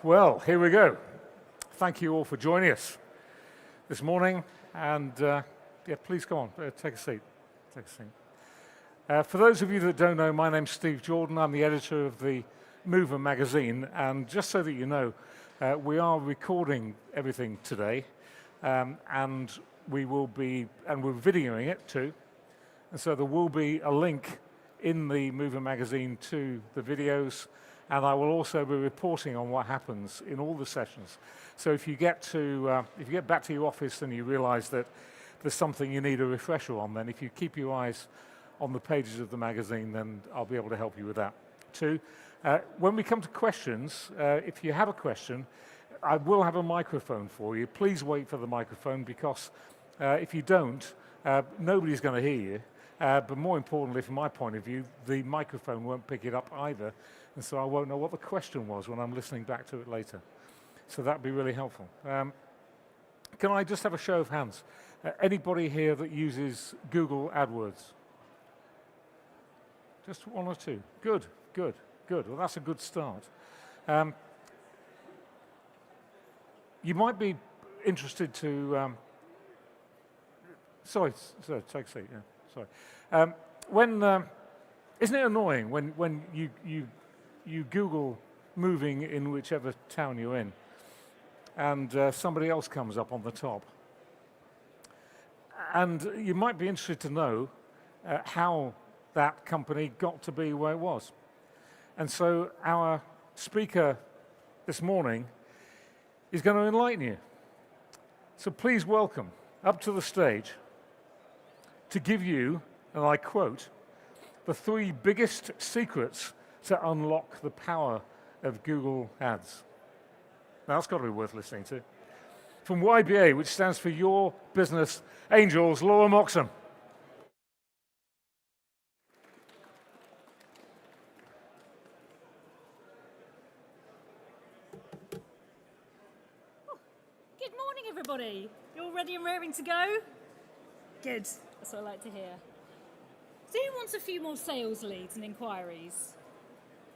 well, here we go. Thank you all for joining us this morning, and please come on, take a seat. Take a seat. For those of you that don't know, my name's Steve Jordan. I'm the editor of the Mover magazine, and just so that you know, we are recording everything today, and we're videoing it too, and so there will be a link in the Mover magazine to the videos, and I will also be reporting on what happens in all the sessions. So if you get back to your office and you realize that there's something you need a refresher on, then if you keep your eyes on the pages of the magazine, then I'll be able to help you with that too. When we come to questions, if you have a question, I will have a microphone for you. Please wait for the microphone, because if you don't, nobody's going to hear you. But more importantly, from my point of view, the microphone won't pick it up either, and so I won't know what the question was when I'm listening back to it later. So that'd be really helpful. Can I just have a show of hands? Anybody here that uses Google AdWords? Just one or two. Good, good, good. Well, that's a good start. You might be interested to... Sorry, take a seat, yeah. Sorry. Isn't it annoying when you Google moving in whichever town you're in, and somebody else comes up on the top? And you might be interested to know how that company got to be where it was. And so our speaker this morning is going to enlighten you. So please welcome up to the stage to give you, and I quote, the 3 biggest secrets to unlock the power of Google Ads. Now, that's got to be worth listening to. From YBA, which stands for Your Business Angels, Laura Moxham. Good morning, everybody. You all ready and raring to go? Good. That's what I like to hear. So who wants a few more sales leads and inquiries?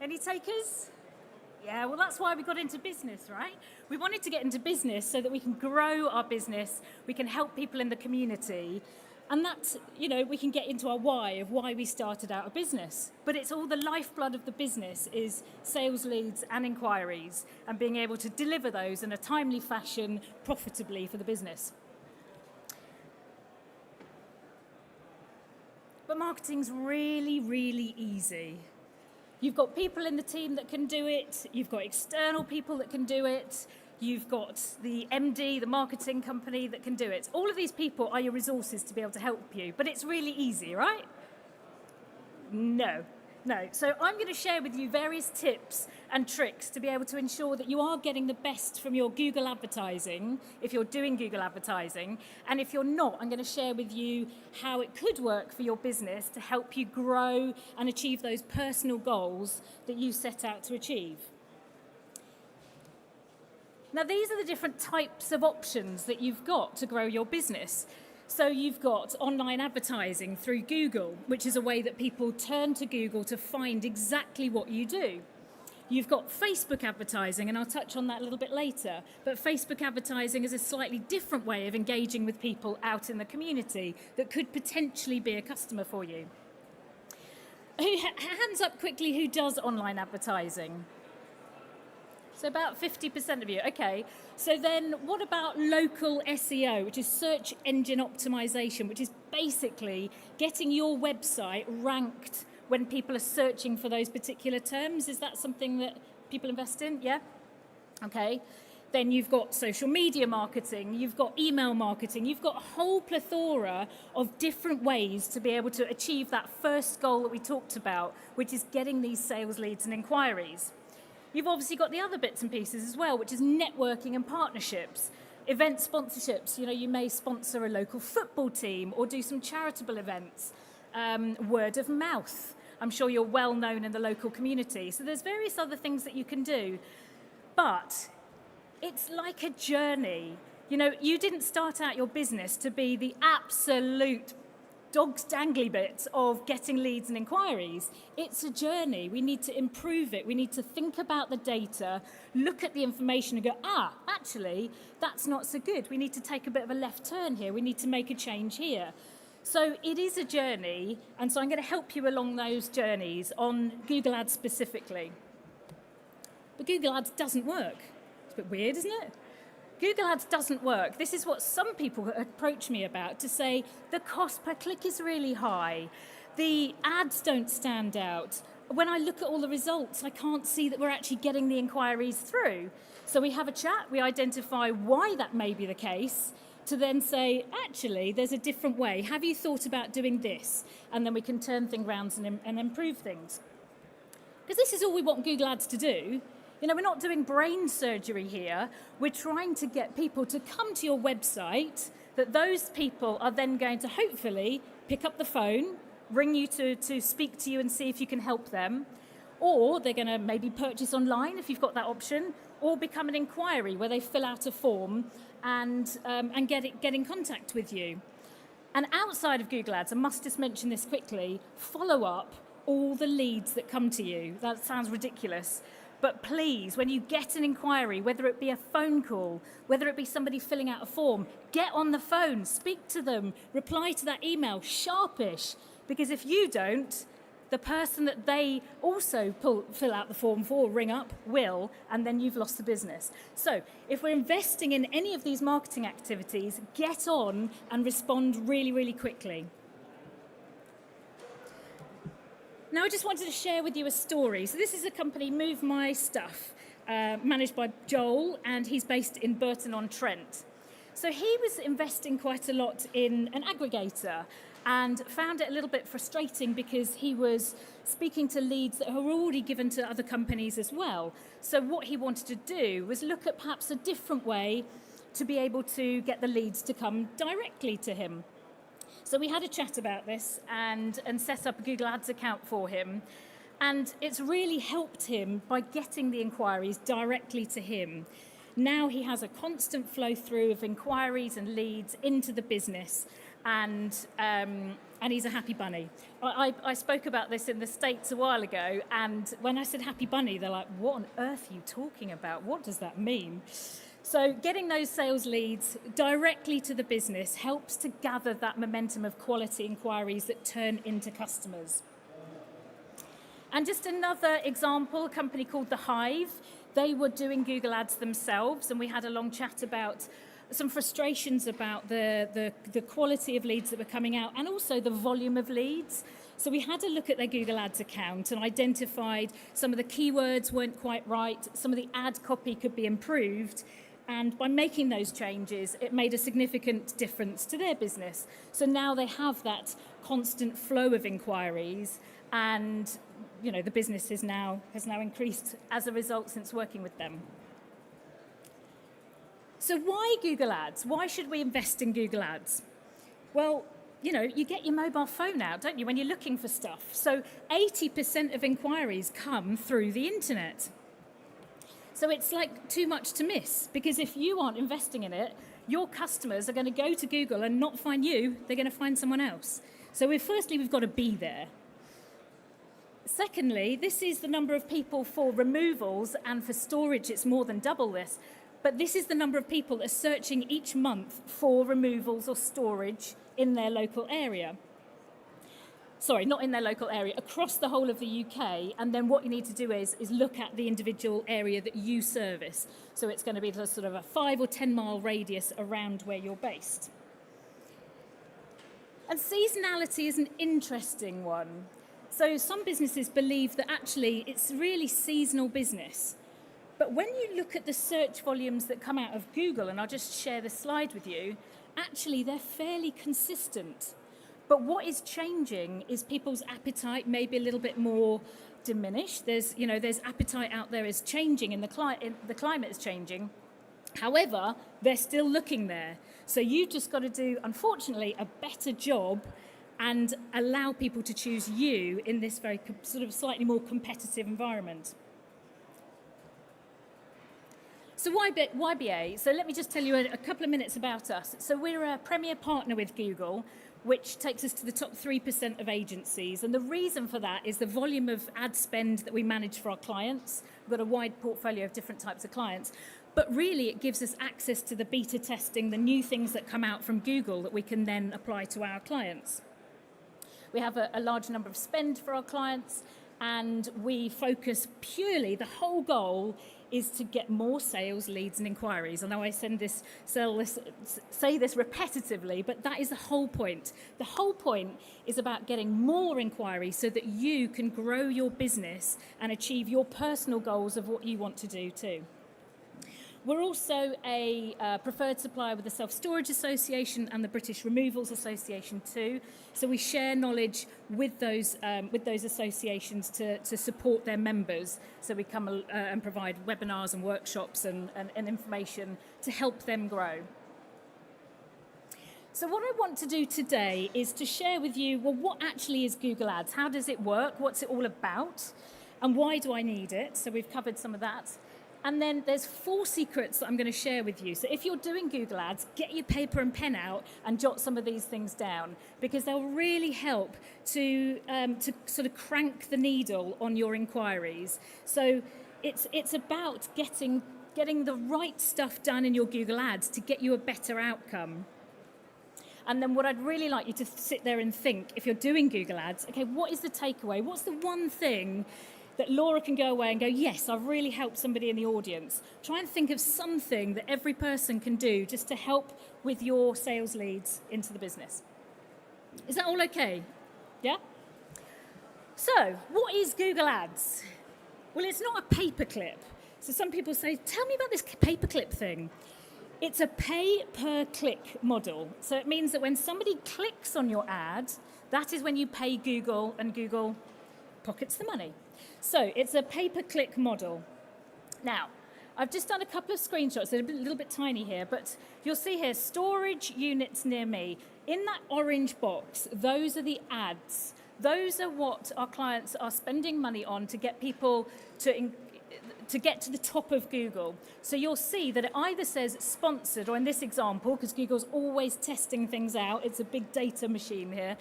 Any takers? Yeah, well, that's why we got into business, right? We wanted to get into business so that we can grow our business, we can help people in the community, and that's, we can get into our why of why we started out a business. But it's all the lifeblood of the business is sales leads and inquiries, and being able to deliver those in a timely fashion, profitably for the business. But marketing's really, really easy. You've got people in the team that can do it. You've got external people that can do it. You've got the MD, the marketing company that can do it. All of these people are your resources to be able to help you. But it's really easy, right? No. So I'm going to share with you various tips and tricks to be able to ensure that you are getting the best from your Google advertising, if you're doing Google advertising. And if you're not, I'm going to share with you how it could work for your business to help you grow and achieve those personal goals that you set out to achieve. Now, these are the different types of options that you've got to grow your business. So you've got online advertising through Google, which is a way that people turn to Google to find exactly what you do. You've got Facebook advertising, and I'll touch on that a little bit later, but Facebook advertising is a slightly different way of engaging with people out in the community that could potentially be a customer for you. Hands up quickly, who does online advertising? So about 50% of you, okay. So then what about local SEO, which is search engine optimization, which is basically getting your website ranked when people are searching for those particular terms? Is that something that people invest in? Yeah? Okay. Then you've got social media marketing, you've got email marketing, you've got a whole plethora of different ways to be able to achieve that first goal that we talked about, which is getting these sales leads and inquiries. You've obviously got the other bits and pieces as well, which is networking and partnerships, event sponsorships. You may sponsor a local football team or do some charitable events, word of mouth. I'm sure you're well known in the local community. So there's various other things that you can do. But it's like a journey. You didn't start out your business to be the absolute dog's dangly bit of getting leads and inquiries. It's a journey. We need to improve it. We need to think about the data, look at the information and go, actually, that's not so good. We need to take a bit of a left turn here. We need to make a change here. So it is a journey, and so I'm going to help you along those journeys on Google Ads specifically. But Google Ads doesn't work. It's a bit weird, isn't it? Google Ads doesn't work. This is what some people approach me about, to say the cost per click is really high. The ads don't stand out. When I look at all the results, I can't see that we're actually getting the inquiries through. So we have a chat, we identify why that may be the case, to then say, actually, there's a different way. Have you thought about doing this? And then we can turn things around and improve things. Because this is all we want Google Ads to do. You know, we're not doing brain surgery here. We're trying to get people to come to your website, that those people are then going to hopefully pick up the phone, ring you to speak to you and see if you can help them. Or they're going to maybe purchase online if you've got that option, or become an inquiry where they fill out a form and get in contact with you. And outside of Google Ads, I must just mention this quickly, follow up all the leads that come to you. That sounds ridiculous. But please, when you get an inquiry, whether it be a phone call, whether it be somebody filling out a form, get on the phone, speak to them, reply to that email, sharpish. Because if you don't, the person that they also fill out the form for, ring up, will, and then you've lost the business. So if we're investing in any of these marketing activities, get on and respond really, really quickly. Now, I just wanted to share with you a story. So this is a company, Move My Stuff, managed by Joel, and he's based in Burton-on-Trent. So he was investing quite a lot in an aggregator and found it a little bit frustrating because he was speaking to leads that were already given to other companies as well. So what he wanted to do was look at perhaps a different way to be able to get the leads to come directly to him. So we had a chat about this and set up a Google Ads account for him. And it's really helped him by getting the inquiries directly to him. Now he has a constant flow through of inquiries and leads into the business, and he's a happy bunny. I spoke about this in the States a while ago, and when I said happy bunny, they're like, what on earth are you talking about? What does that mean? So getting those sales leads directly to the business helps to gather that momentum of quality inquiries that turn into customers. And just another example, a company called The Hive. They were doing Google Ads themselves, and we had a long chat about some frustrations about the quality of leads that were coming out and also the volume of leads. So we had a look at their Google Ads account and identified some of the keywords weren't quite right, some of the ad copy could be improved, and by making those changes, it made a significant difference to their business. So now they have that constant flow of inquiries, and you know, the business has now increased as a result since working with them. So why Google Ads? Why should we invest in Google Ads? Well, you know, you get your mobile phone out, don't you, when you're looking for stuff. So 80% of inquiries come through the internet. So it's like too much to miss, because if you aren't investing in it, your customers are going to go to Google and not find you, they're going to find someone else. So firstly, we've got to be there. Secondly, this is the number of people for removals, and for storage it's more than double this. But this is the number of people that are searching each month for removals or storage in their local area. Sorry, not in their local area, across the whole of the UK. And then what you need to do is look at the individual area that you service. So it's going to be sort of a 5 or 10 mile radius around where you're based. And seasonality is an interesting one. So some businesses believe that actually it's really seasonal business. But when you look at the search volumes that come out of Google, and I'll just share this slide with you, actually they're fairly consistent. But what is changing is people's appetite may be a little bit more diminished. There's appetite out there is changing, and the climate is changing. However, they're still looking there. So you've just got to do, unfortunately, a better job and allow people to choose you in this very sort of slightly more competitive environment. So why BA? So let me just tell you a couple of minutes about us. So we're a premier partner with Google. which takes us to the top 3% of agencies. And the reason for that is the volume of ad spend that we manage for our clients. We've got a wide portfolio of different types of clients. But really, it gives us access to the beta testing, the new things that come out from Google that we can then apply to our clients. We have a large number of spend for our clients, and we focus purely, the whole goal is to get more sales leads and inquiries. I know I say this repetitively, but that is the whole point. The whole point is about getting more inquiries so that you can grow your business and achieve your personal goals of what you want to do too. We're also a preferred supplier with the Self-Storage Association and the British Removals Association too. So we share knowledge with those associations to support their members. So we come and provide webinars and workshops and information to help them grow. So what I want to do today is to share with you, well, what actually is Google Ads? How does it work? What's it all about? And why do I need it? So we've covered some of that. And then there's 4 secrets that I'm going to share with you. So if you're doing Google Ads, get your paper and pen out and jot some of these things down, because they'll really help to sort of crank the needle on your inquiries. So it's about getting the right stuff done in your Google Ads to get you a better outcome. And then what I'd really like you to sit there and think, if you're doing Google Ads, okay, what is the takeaway? What's the one thing that Laura can go away and go, yes, I've really helped somebody in the audience? Try and think of something that every person can do just to help with your sales leads into the business. Is that all okay? Yeah? So, what is Google Ads? Well, it's not a paperclip. So some people say, tell me about this paperclip thing. It's a pay-per-click model. So it means that when somebody clicks on your ad, that is when you pay Google, and Google pockets the money. So it's a pay-per-click model. Now, I've just done a couple of screenshots. They're a little bit tiny here, but you'll see here, storage units near me. In that orange box, those are the ads. Those are what our clients are spending money on to get people to get to the top of Google. So you'll see that it either says sponsored, or in this example, because Google's always testing things out, it's a big data machine here.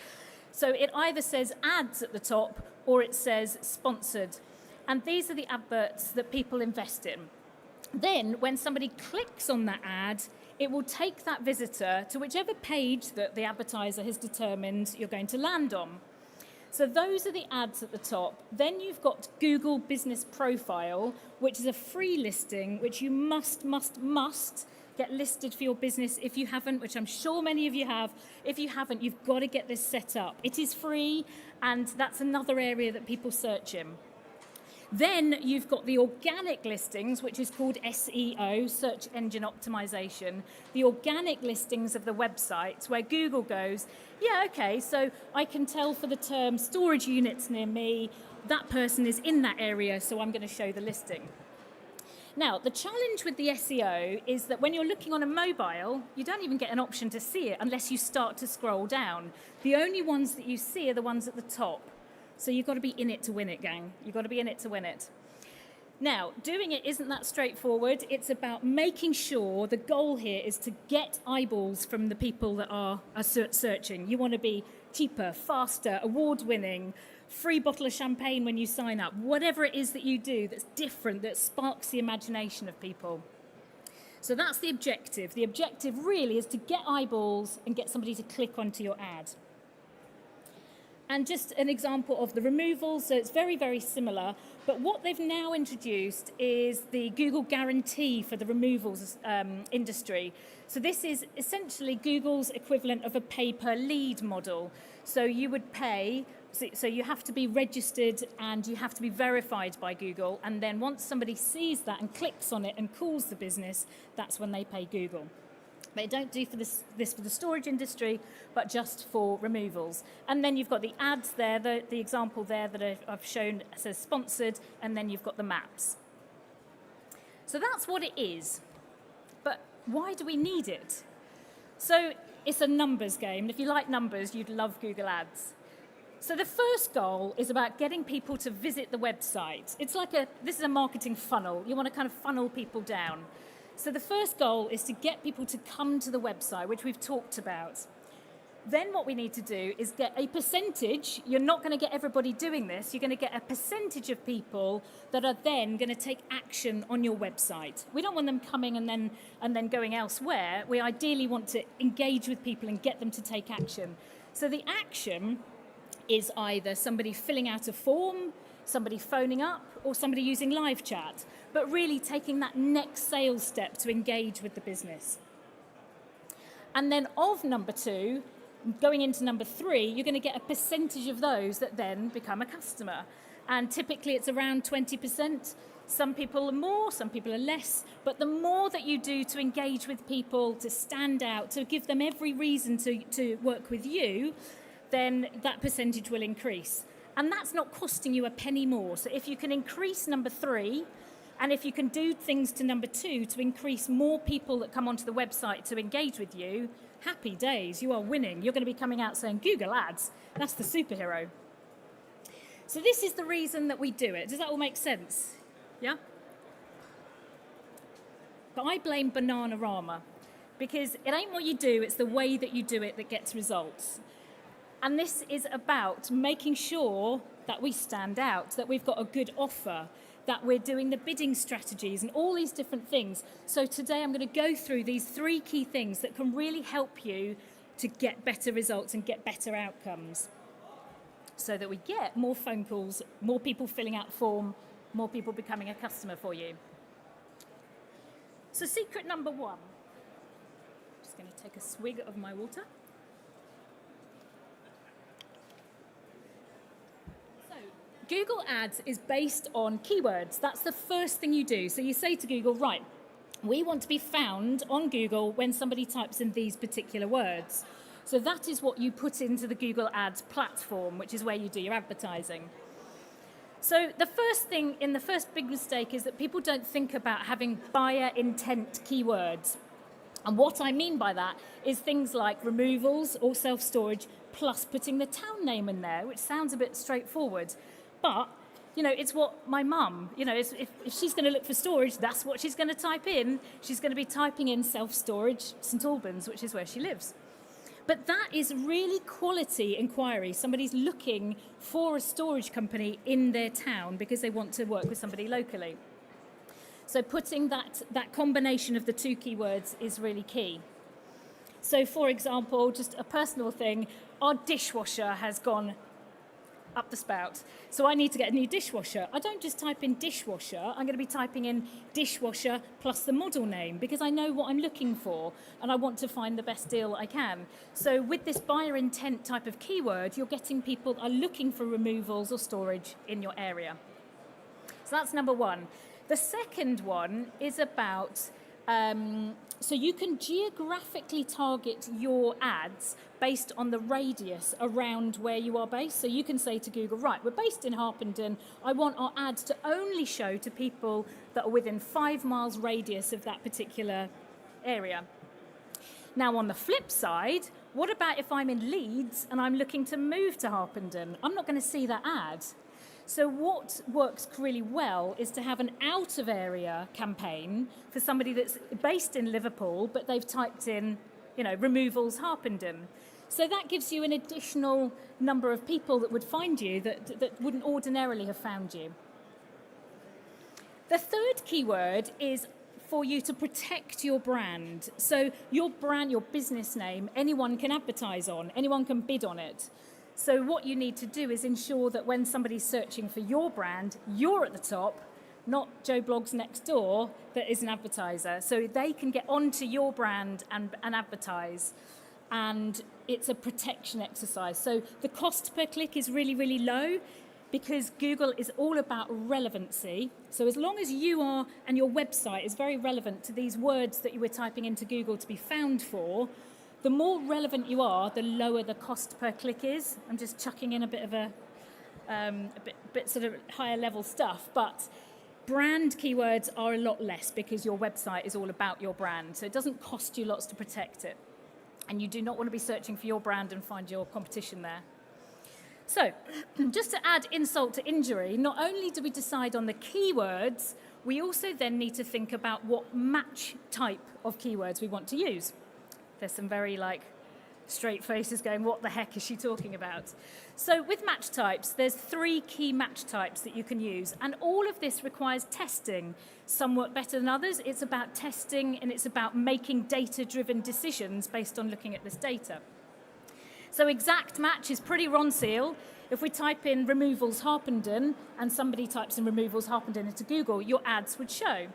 So it either says ads at the top, or it says sponsored. And these are the adverts that people invest in. Then, when somebody clicks on that ad, it will take that visitor to whichever page that the advertiser has determined you're going to land on. So those are the ads at the top. Then you've got Google Business Profile, which is a free listing, which you must get listed for your business if you haven't, which I'm sure many of you have. If you haven't, you've got to get this set up. It is free, and that's another area that people search in. Then you've got the organic listings, which is called SEO, Search Engine Optimization, the organic listings of the websites where Google goes, yeah, okay, so I can tell for the term storage units near me, that person is in that area, so I'm going to show the listing. Now, the challenge with the SEO is that when you're looking on a mobile, you don't even get an option to see it unless you start to scroll down. The only ones that you see are the ones at the top. So you've got to be in it to win it, gang. You've got to be in it to win it. Now, doing it isn't that straightforward. It's about making sure the goal here is to get eyeballs from the people that are searching. You want to be cheaper, faster, award-winning, free bottle of champagne when you sign up, whatever it is that you do that's different, that sparks the imagination of people. So that's the objective. The objective really is to get eyeballs and get somebody to click onto your ad. And just an example of the removals, so it's very, very similar, but what they've now introduced is the Google guarantee for the removals industry. So this is essentially Google's equivalent of a pay-per-lead model. So you would pay, so you have to be registered and you have to be verified by Google, and then once somebody sees that and clicks on it and calls the business, that's when they pay Google. They don't do for this for the storage industry, but just for removals. And then you've got the ads there, the example there that I've shown says sponsored, and then you've got the maps. So that's what it is. But why do we need it? So it's a numbers game. If you like numbers, you'd love Google Ads. So the first goal is about getting people to visit the website. It's like this is a marketing funnel. You want to kind of funnel people down. So the first goal is to get people to come to the website, which we've talked about. Then what we need to do is get a percentage. You're not going to get everybody doing this. You're going to get a percentage of people that are then going to take action on your website. We don't want them coming and then going elsewhere. We ideally want to engage with people and get them to take action. So the action is either somebody filling out a form, somebody phoning up, or somebody using live chat, but really taking that next sales step to engage with the business. And then of number 2, going into number 3, you're going to get a percentage of those that then become a customer. And typically it's around 20%. Some people are more, some people are less. But the more that you do to engage with people, to stand out, to give them every reason to work with you, then that percentage will increase. And that's not costing you a penny more. So if you can increase number 3, and if you can do things to number 2 to increase more people that come onto the website to engage with you, happy days, you are winning. You're going to be coming out saying, Google Ads, that's the superhero. So this is the reason that we do it. Does that all make sense? Yeah? But I blame Bananarama, because it ain't what you do, it's the way that you do it that gets results. And this is about making sure that we stand out, that we've got a good offer, that we're doing the bidding strategies and all these different things. So today I'm going to go through these 3 key things that can really help you to get better results and get better outcomes, so that we get more phone calls, more people filling out form, more people becoming a customer for you. So secret number 1. Just going to take a swig of my water. Google Ads is based on keywords. That's the first thing you do. So you say to Google, right, we want to be found on Google when somebody types in these particular words. So that is what you put into the Google Ads platform, which is where you do your advertising. So the first thing, the first big mistake is that people don't think about having buyer intent keywords. And what I mean by that is things like removals or self-storage, plus putting the town name in there, which sounds a bit straightforward. But, it's what my mum, if she's going to look for storage, that's what she's going to type in. She's going to be typing in self-storage St Albans, which is where she lives. But that is really quality inquiry. Somebody's looking for a storage company in their town because they want to work with somebody locally. So putting that combination of the 2 keywords is really key. So, for example, just a personal thing, our dishwasher has gone up the spout. So I need to get a new dishwasher. I don't just type in dishwasher. I'm going to be typing in dishwasher plus the model name, because I know what I'm looking for and I want to find the best deal I can. So with this buyer intent type of keyword, you're getting people that are looking for removals or storage in your area. So that's number 1. The second one is about, so you can geographically target your ads based on the radius around where you are based. So you can say to Google, right, we're based in Harpenden. I want our ads to only show to people that are within 5 miles radius of that particular area. Now, on the flip side, what about if I'm in Leeds and I'm looking to move to Harpenden? I'm not going to see that ad. So what works really well is to have an out-of-area campaign for somebody that's based in Liverpool, but they've typed in, removals Harpenden. So that gives you an additional number of people that would find you that wouldn't ordinarily have found you. The third keyword is for you to protect your brand. So your brand, your business name, anyone can advertise on, anyone can bid on it. So what you need to do is ensure that when somebody's searching for your brand, you're at the top, not Joe Bloggs next door that is an advertiser. So they can get onto your brand and advertise. And it's a protection exercise. So the cost per click is really, really low, because Google is all about relevancy. So as long as you are, and your website is very relevant to these words that you were typing into Google to be found for, the more relevant you are, the lower the cost per click is. I'm just chucking in a bit of a bit sort of higher level stuff, but brand keywords are a lot less because your website is all about your brand. So it doesn't cost you lots to protect it. And you do not want to be searching for your brand and find your competition there. So just to add insult to injury, not only do we decide on the keywords, we also then need to think about what match type of keywords we want to use. There's some very straight faces going, what the heck is she talking about? So with match types, there's 3 key match types that you can use, and all of this requires testing. Some work better than others. It's about testing, and it's about making data-driven decisions based on looking at this data. So exact match is pretty Ronseal. If we type in removals Harpenden and somebody types in removals Harpenden into Google, your ads would show.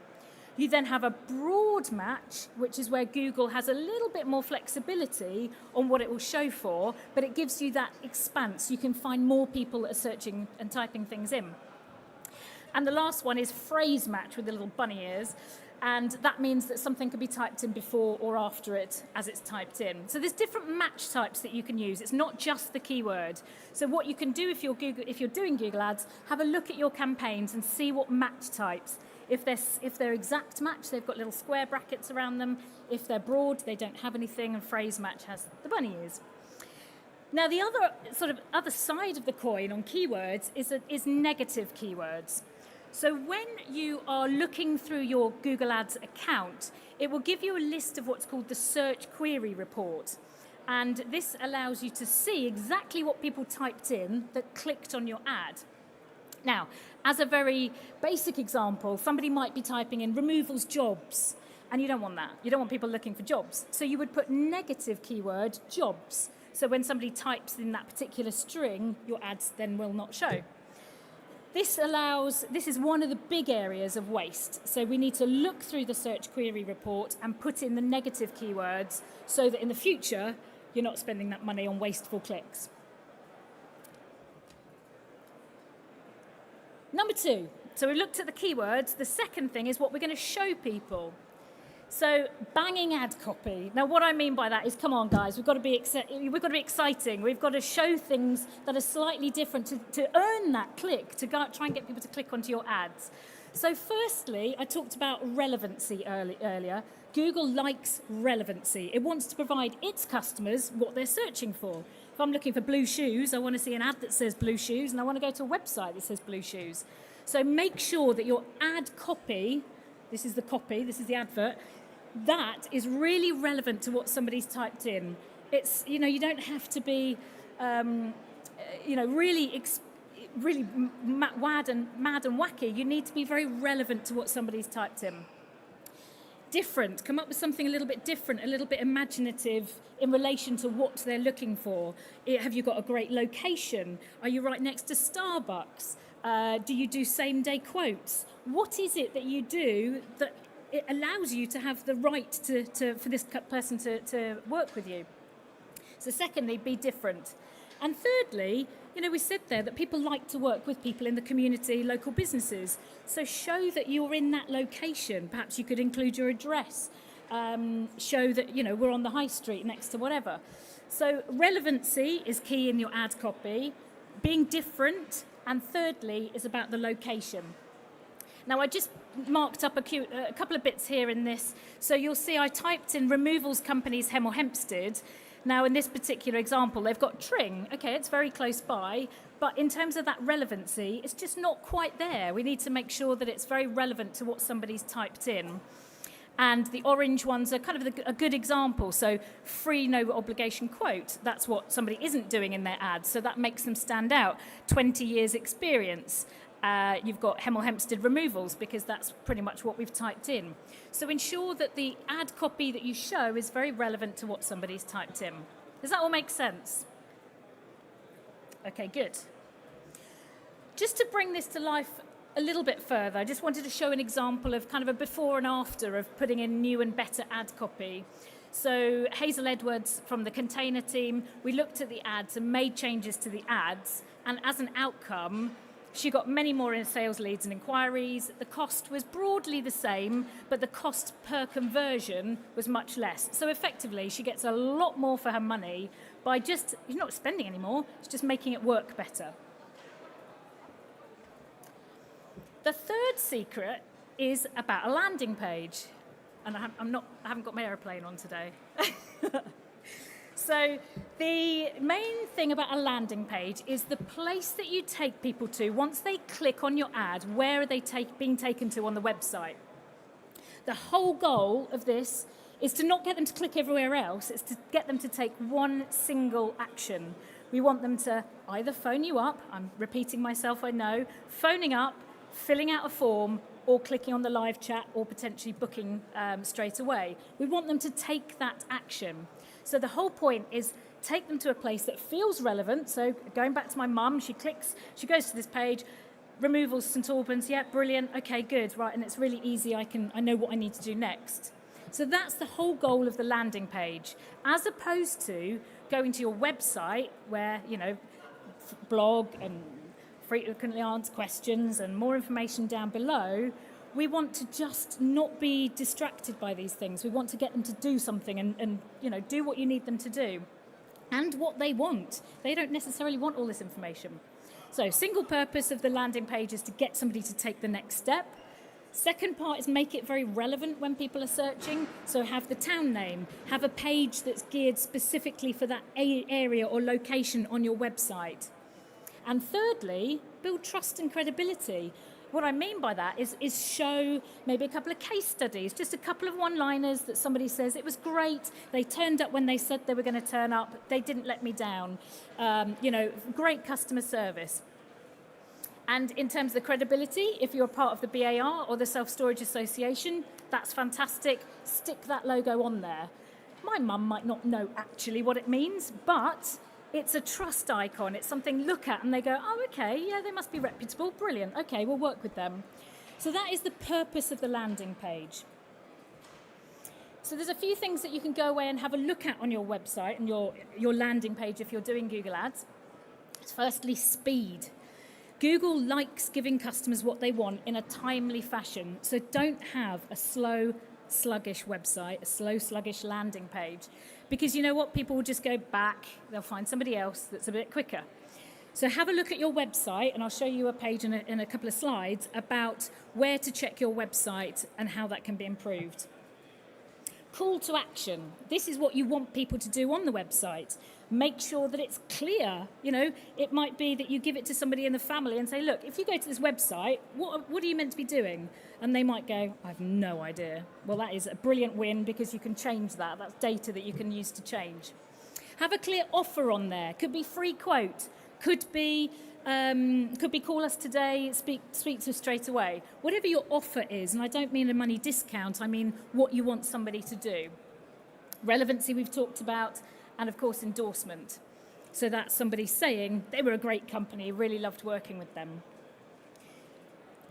You then have a broad match, which is where Google has a little bit more flexibility on what it will show for, but it gives you that expanse. You can find more people that are searching and typing things in. And the last one is phrase match with the little bunny ears. And that means that something can be typed in before or after it as it's typed in. So there's different match types that you can use. It's not just the keyword. So what you can do if you're doing Google Ads, have a look at your campaigns and see what match types. If they're exact match, they've got little square brackets around them. If they're broad, they don't have anything, and phrase match has the bunny ears. Now the other side of the coin on keywords is negative keywords. So when you are looking through your Google Ads account, it will give you a list of what's called the search query report. And this allows you to see exactly what people typed in that clicked on your ad. Now, as a very basic example, somebody might be typing in removals jobs, and you don't want that. You don't want people looking for jobs. So you would put negative keyword jobs. So when somebody types in that particular string, your ads then will not show. This is one of the big areas of waste. So we need to look through the search query report and put in the negative keywords so that in the future, you're not spending that money on wasteful clicks. Number 2, so we looked at the keywords. The second thing is what we're going to show people. So banging ad copy. Now what I mean by that is, come on guys, we've got to be exciting. We've got to show things that are slightly different to earn that click, to try and get people to click onto your ads. So firstly, I talked about relevancy earlier. Google likes relevancy. It wants to provide its customers what they're searching for. If I'm looking for blue shoes, I want to see an ad that says blue shoes, and I want to go to a website that says blue shoes. So make sure that your ad copy, this is the advert, that is really relevant to what somebody's typed in. It's, you don't have to be, really mad and wacky. You need to be very relevant to what somebody's typed in. Different, come up with something a little bit different, a little bit imaginative in relation to what they're looking for. Have you got a great location? Are you right next to Starbucks? Do you do same-day quotes? What is it that you do that it allows you to have the right for this person to work with you? So secondly, be different. And thirdly, we said there that people like to work with people in the community, local businesses. So show that you're in that location. Perhaps you could include your address. Show that, we're on the high street next to whatever. So relevancy is key in your ad copy. Being different. And thirdly is about the location. Now I just marked up a couple of bits here in this. So you'll see I typed in removals companies Hemel Hempstead. Now in this particular example, they've got Tring. Okay, it's very close by, but in terms of that relevancy, it's just not quite there. We need to make sure that it's very relevant to what somebody's typed in. And the orange ones are kind of a good example. So free, no obligation quote. That's what somebody isn't doing in their ads. So that makes them stand out. 20 years experience. You've got Hemel Hempstead removals because that's pretty much what we've typed in. So ensure that the ad copy that you show is very relevant to what somebody's typed in. Does that all make sense? Okay, good. Just to bring this to life a little bit further, I just wanted to show an example of kind of a before and after of putting in new and better ad copy. So Hazel Edwards from the Container team, we looked at the ads and made changes to the ads, and as an outcome, she got many more in sales leads and inquiries. The cost was broadly the same, but the cost per conversion was much less. So effectively, she gets a lot more for her money by just, she's not spending anymore, it's just making it work better. The third secret is about a landing page. And I haven't got my aeroplane on today. So the main thing about a landing page is the place that you take people to. Once they click on your ad, where are they being taken to on the website? The whole goal of this is to not get them to click everywhere else, it's to get them to take one single action. We want them to either phone you up, I'm repeating myself, I know, phoning up, filling out a form, or clicking on the live chat, or potentially booking straight away. We want them to take that action. So the whole point is take them to a place that feels relevant. So going back to my mum, she goes to this page, removals St Albans, yeah, brilliant, okay, good, right, and it's really easy, I know what I need to do next. So that's the whole goal of the landing page, as opposed to going to your website where, blog and frequently asked questions and more information down below. We want to just not be distracted by these things. We want to get them to do something and do what you need them to do and what they want. They don't necessarily want all this information. So single purpose of the landing page is to get somebody to take the next step. Second part is make it very relevant when people are searching. So have the town name, have a page that's geared specifically for that area or location on your website. And thirdly, build trust and credibility. What I mean by that is show maybe a couple of case studies, just a couple of one-liners that somebody says, it was great, they turned up when they said they were going to turn up, they didn't let me down, great customer service. And in terms of the credibility, if you're a part of the BAR or the Self-Storage Association, that's fantastic, stick that logo on there. My mum might not know actually what it means, but it's a trust icon. It's something look at and they go, oh, okay, yeah, they must be reputable. Brilliant. Okay, we'll work with them. So that is the purpose of the landing page. So there's a few things that you can go away and have a look at on your website and your landing page if you're doing Google Ads. Firstly, speed. Google likes giving customers what they want in a timely fashion. So don't have a slow, sluggish website, a slow, sluggish landing page. Because you know what? People will just go back. They'll find somebody else that's a bit quicker. So have a look at your website, and I'll show you a page in a couple of slides about where to check your website and how that can be improved. Call to action. This is what you want people to do on the website. Make sure that it's clear. It might be that you give it to somebody in the family and say, look, if you go to this website, what are you meant to be doing? And they might go, I have no idea. Well, that is a brilliant win because you can change that. That's data that you can use to change. Have a clear offer on there. Could be free quote. Could be call us today, speak to us straight away. Whatever your offer is, and I don't mean a money discount, I mean what you want somebody to do. Relevancy we've talked about, and of course endorsement. So that's somebody saying they were a great company, really loved working with them.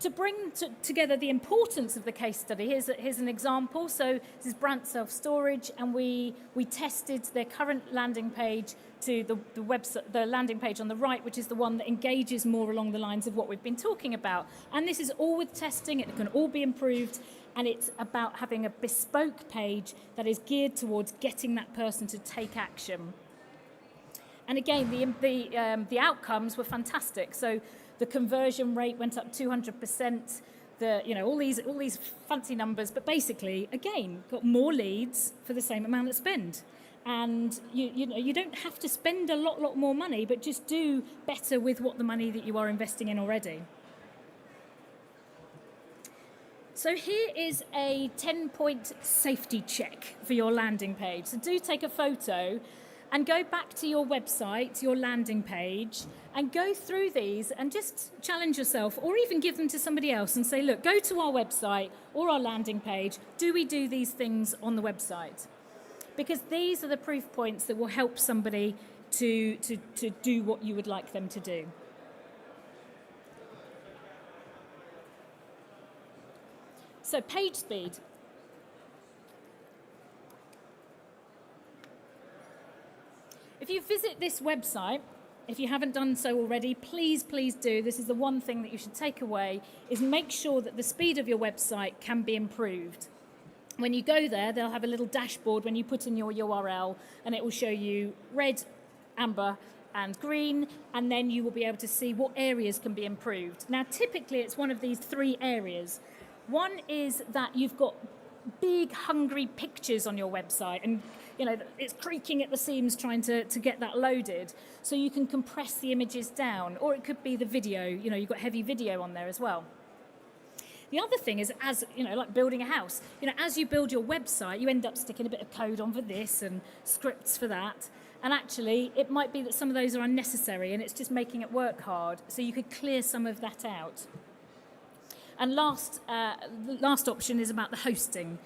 To bring together the importance of the case study, here's an example. So this is Brant Self-Storage, and we tested their current landing page to the landing page on the right, which is the one that engages more along the lines of what we've been talking about. And this is all with testing, it can all be improved, and it's about having a bespoke page that is geared towards getting that person to take action. And again, the outcomes were fantastic. So the conversion rate went up 200%. All these fancy numbers, but basically, again, got more leads for the same amount of spend. And you don't have to spend a lot more money, but just do better with what the money that you are investing in already. So here is a 10-point safety check for your landing page. So do take a photo and go back to your website, your landing page, and go through these and just challenge yourself, or even give them to somebody else and say, look, go to our website or our landing page. Do we do these things on the website? Because these are the proof points that will help somebody to do what you would like them to do. So page speed. If you visit this website, if you haven't done so already, please do. This is the one thing that you should take away, is make sure that the speed of your website can be improved. When you go there, they'll have a little dashboard when you put in your URL, and it will show you red, amber, and green, and then you will be able to see what areas can be improved. Now, typically, it's one of these three areas. One is that you've got big, hungry pictures on your website, and it's creaking at the seams trying to get that loaded. So you can compress the images down, or it could be the video. You've got heavy video on there as well. The other thing is, as you know, like building a house, as you build your website, you end up sticking a bit of code on for this and scripts for that. And actually, it might be that some of those are unnecessary and it's just making it work hard. So you could clear some of that out. And the last option is about the hosting.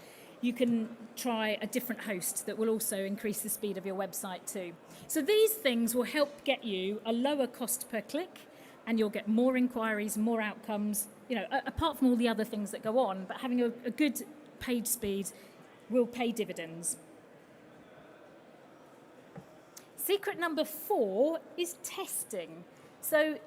You can try a different host that will also increase the speed of your website too. So these things will help get you a lower cost per click, and you'll get more inquiries, more outcomes, apart from all the other things that go on, but having a good page speed will pay dividends. Secret number 4 is testing. So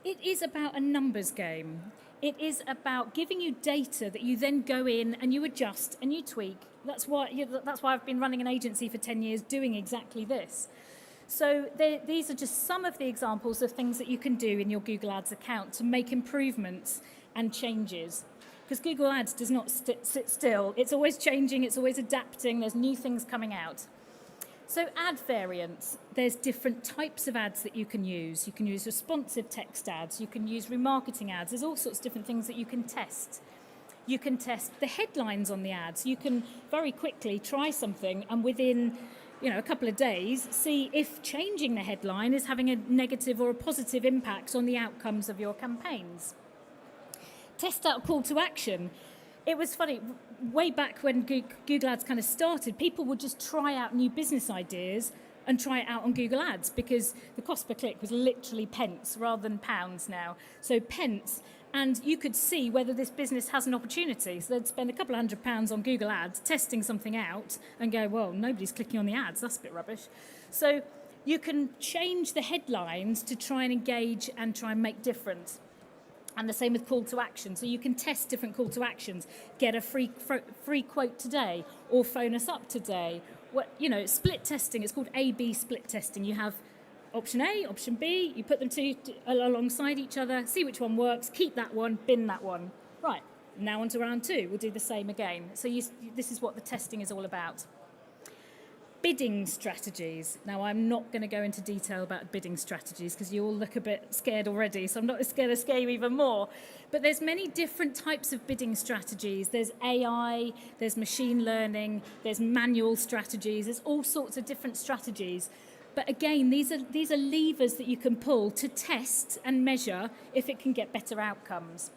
it is about a numbers game. It is about giving you data that you then go in and you adjust and you tweak. That's why I've been running an agency for 10 years doing exactly this. So these are just some of the examples of things that you can do in your Google Ads account to make improvements and changes. Because Google Ads does not sit still. It's always changing, it's always adapting, there's new things coming out. So ad variants, there's different types of ads that you can use. You can use responsive text ads, you can use remarketing ads, there's all sorts of different things that you can test. You can test the headlines on the ads. You can very quickly try something and within a couple of days see if changing the headline is having a negative or a positive impact on the outcomes of your campaigns. Test out call to action. It was funny, way back when Google Ads kind of started, people would just try out new business ideas and try it out on Google Ads because the cost per click was literally pence rather than pounds now. So pence, and you could see whether this business has an opportunity. So they'd spend a couple of £100 on Google Ads testing something out and go, well, nobody's clicking on the ads, that's a bit rubbish. So you can change the headlines to try and engage and try and make difference. And the same with call to action. So you can test different call to actions. Get a free quote today, or phone us up today. Split testing. It's called A/B split testing. You have option A, option B. You put them alongside each other. See which one works. Keep that one. Bin that one. Right. Now on to round 2. We'll do the same again. So this is what the testing is all about. Bidding strategies. Now, I'm not going to go into detail about bidding strategies because you all look a bit scared already, so I'm not going to scare you even more. But there's many different types of bidding strategies. There's AI, there's machine learning, there's manual strategies, there's all sorts of different strategies. But again, these are levers that you can pull to test and measure if it can get better outcomes.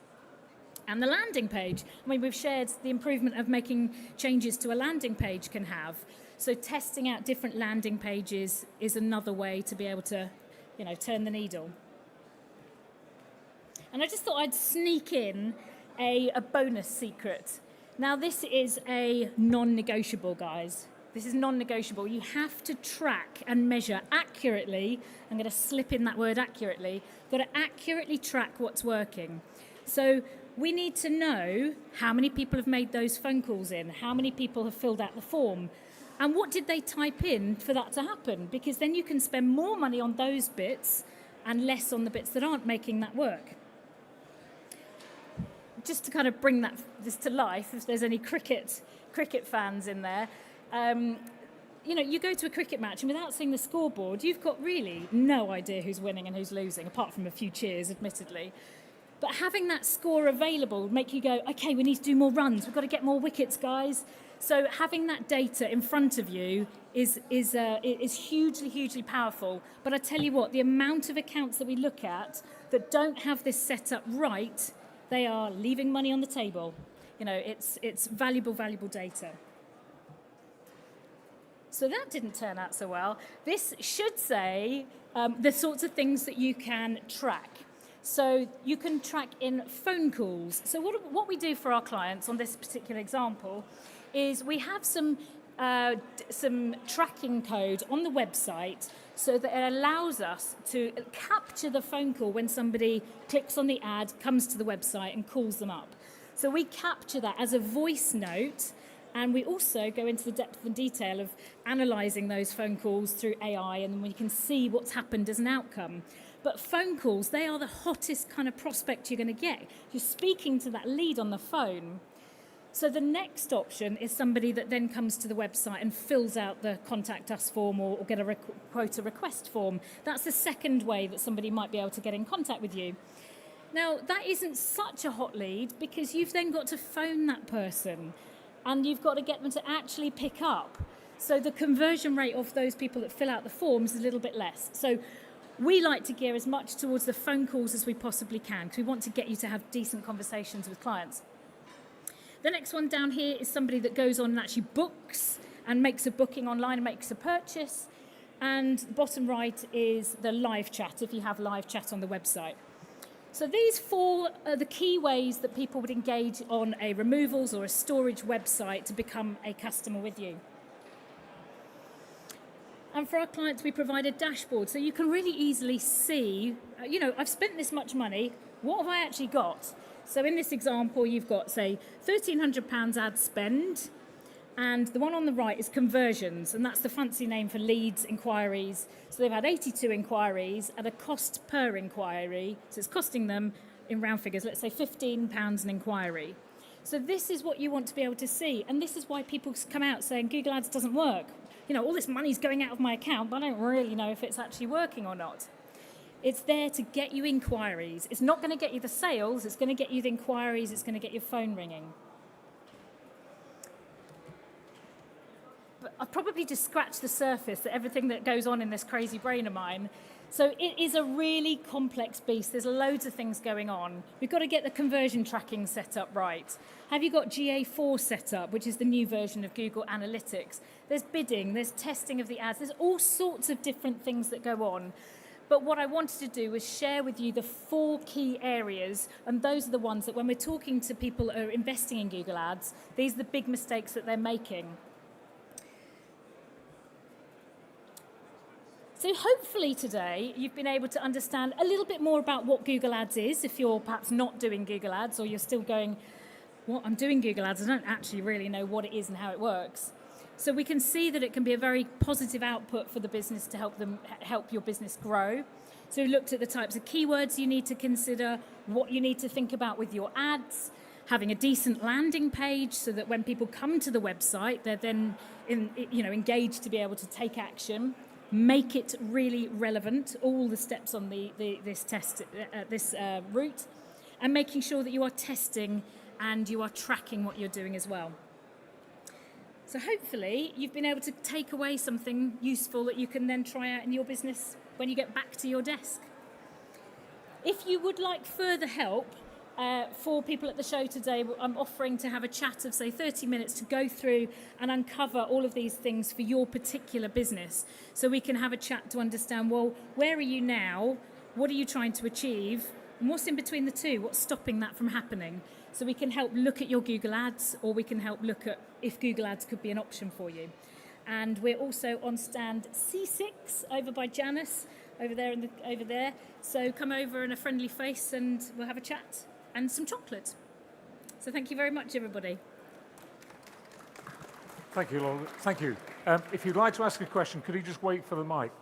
And the landing page. We've shared the improvement of making changes to a landing page can have. So testing out different landing pages is another way to be able to, turn the needle. And I just thought I'd sneak in a bonus secret. Now, this is a non-negotiable, guys. This is non-negotiable. You have to track and measure accurately. I'm going to slip in that word accurately. Got to accurately track what's working. So we need to know how many people have made those phone calls in, how many people have filled out the form, and what did they type in for that to happen? Because then you can spend more money on those bits and less on the bits that aren't making that work. Just to kind of bring this to life, if there's any cricket fans in there, you go to a cricket match and without seeing the scoreboard, you've got really no idea who's winning and who's losing, apart from a few cheers, admittedly. But having that score available would make you go, okay, we need to do more runs. We've got to get more wickets, guys. So having that data in front of you is hugely, hugely powerful. But I tell you what, the amount of accounts that we look at that don't have this set up right, they are leaving money on the table. It's valuable, valuable data. So that didn't turn out so well. This should say the sorts of things that you can track. So you can track in phone calls. So what we do for our clients on this particular example is we have some tracking code on the website so that it allows us to capture the phone call when somebody clicks on the ad, comes to the website and calls them up. So we capture that as a voice note, and we also go into the depth and detail of analysing those phone calls through AI, and we can see what's happened as an outcome. But phone calls, they are the hottest kind of prospect you're going to get. You're speaking to that lead on the phone. So the next option is somebody that then comes to the website and fills out the contact us form or get a quote a request form. That's the second way that somebody might be able to get in contact with you. Now, that isn't such a hot lead because you've then got to phone that person and you've got to get them to actually pick up. So the conversion rate of those people that fill out the forms is a little bit less. So we like to gear as much towards the phone calls as we possibly can because we want to get you to have decent conversations with clients. The next one down here is somebody that goes on and actually books and makes a booking online and makes a purchase. And the bottom right is the live chat, if you have live chat on the website. So these 4 are the key ways that people would engage on a removals or a storage website to become a customer with you. And for our clients, we provide a dashboard so you can really easily see, I've spent this much money, what have I actually got? So in this example, you've got, say, £1,300 ad spend, and the one on the right is conversions, and that's the fancy name for leads, inquiries. So they've had 82 inquiries at a cost per inquiry, so it's costing them, in round figures, let's say £15 an inquiry. So this is what you want to be able to see, and this is why people come out saying Google Ads doesn't work. All this money's going out of my account, but I don't really know if it's actually working or not. It's there to get you inquiries. It's not going to get you the sales, it's going to get you the inquiries, it's going to get your phone ringing. But I've probably just scratched the surface of everything that goes on in this crazy brain of mine. So it is a really complex beast. There's loads of things going on. We've got to get the conversion tracking set up right. Have you got GA4 set up, which is the new version of Google Analytics? There's bidding, there's testing of the ads, there's all sorts of different things that go on. But what I wanted to do was share with you the 4 key areas, and those are the ones that when we're talking to people that are investing in Google Ads, these are the big mistakes that they're making. So hopefully today you've been able to understand a little bit more about what Google Ads is, if you're perhaps not doing Google Ads or you're still going, well, I'm doing Google Ads, I don't actually really know what it is and how it works. So we can see that it can be a very positive output for the business to help your business grow. So we looked at the types of keywords you need to consider, what you need to think about with your ads, having a decent landing page so that when people come to the website, they're then engaged to be able to take action. Make it really relevant, all the steps on this route, and making sure that you are testing and you are tracking what you're doing as well. So hopefully you've been able to take away something useful that you can then try out in your business when you get back to your desk. If you would like further help, for people at the show today, I'm offering to have a chat of, say, 30 minutes to go through and uncover all of these things for your particular business. So we can have a chat to understand, well, where are you now? What are you trying to achieve? And what's in between the two? What's stopping that from happening? So we can help look at your Google Ads, or we can help look at if Google Ads could be an option for you. And we're also on stand C6 over by Janice, over there. So come over in a friendly face and we'll have a chat. And some chocolate. So thank you very much, everybody. Thank you, Laura. Thank you. If you'd like to ask a question, could you just wait for the mic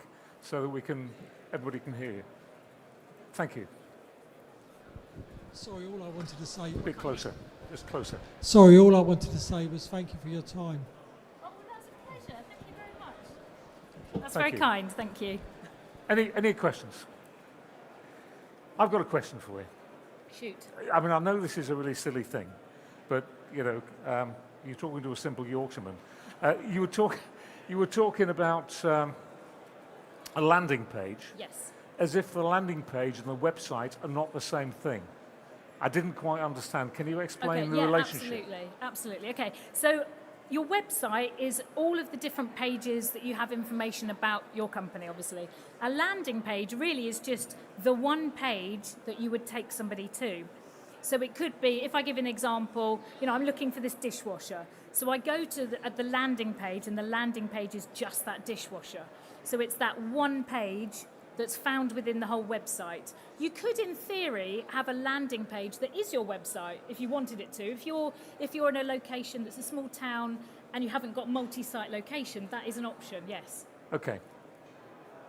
so that everybody can hear you? Thank you. Sorry, all I wanted to say... A bit closer, just closer. Sorry, all I wanted to say was thank you for your time. Oh, well, that's a pleasure. Thank you very much. That's Thank very you. kind. Thank you. Any questions? I've got a question for you. Shoot. I mean, I know this is a really silly thing, but, you're talking to a simple Yorkshireman. You were talking about a landing page. Yes. As if the landing page and the website are not the same thing. I didn't quite understand. Can you explain the relationship? Absolutely. Okay, so your website is all of the different pages that you have information about your company, obviously. A landing page really is just the one page that you would take somebody to. So it could be, if I give an example, I'm looking for this dishwasher. So I go to the landing page, and the landing page is just that dishwasher. So it's that one page that's found within the whole website. You could, in theory, have a landing page that is your website if you wanted it to. If you're in a location that's a small town and you haven't got multi-site location, that is an option, yes. Okay.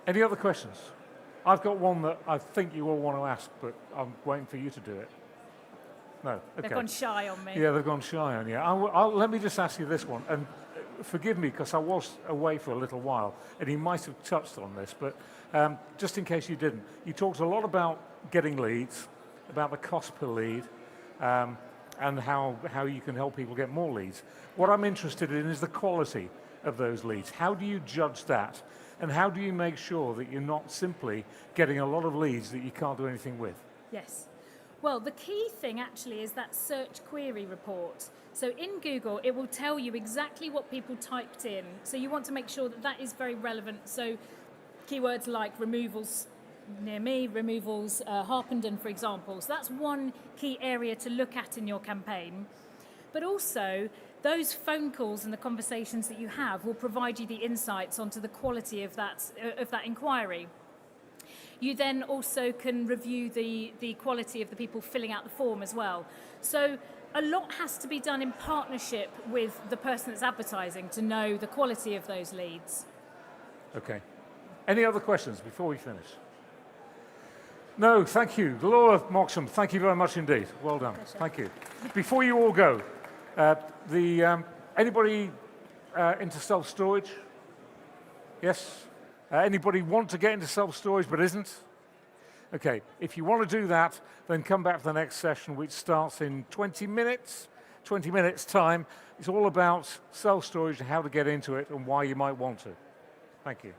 Any other questions? I've got one that I think you all want to ask, but I'm waiting for you to do it. No, okay. They've gone shy on me. Yeah, they've gone shy on you. Let me just ask you this one, and forgive me because I was away for a little while, and you might have touched on this, but just in case you didn't, you talked a lot about getting leads, about the cost per lead, and how you can help people get more leads. What I'm interested in is the quality of those leads. How do you judge that? And how do you make sure that you're not simply getting a lot of leads that you can't do anything with? Yes. Well, the key thing actually is that search query report. So in Google, it will tell you exactly what people typed in. So you want to make sure that that is very relevant. So keywords like removals near me, removals Harpenden, for example. So that's one key area to look at in your campaign. But also, those phone calls and the conversations that you have will provide you the insights onto the quality of that inquiry. You then also can review the quality of the people filling out the form as well. So a lot has to be done in partnership with the person that's advertising to know the quality of those leads. Okay. Any other questions before we finish? No, thank you. Laura Moxham, thank you very much indeed. Well done. Pleasure. Thank you. Before you all go, anybody into self-storage? Yes? Anybody want to get into self-storage but isn't? Okay, if you want to do that, then come back for the next session, which starts in 20 minutes. 20 minutes time. It's all about self-storage and how to get into it and why you might want to. Thank you.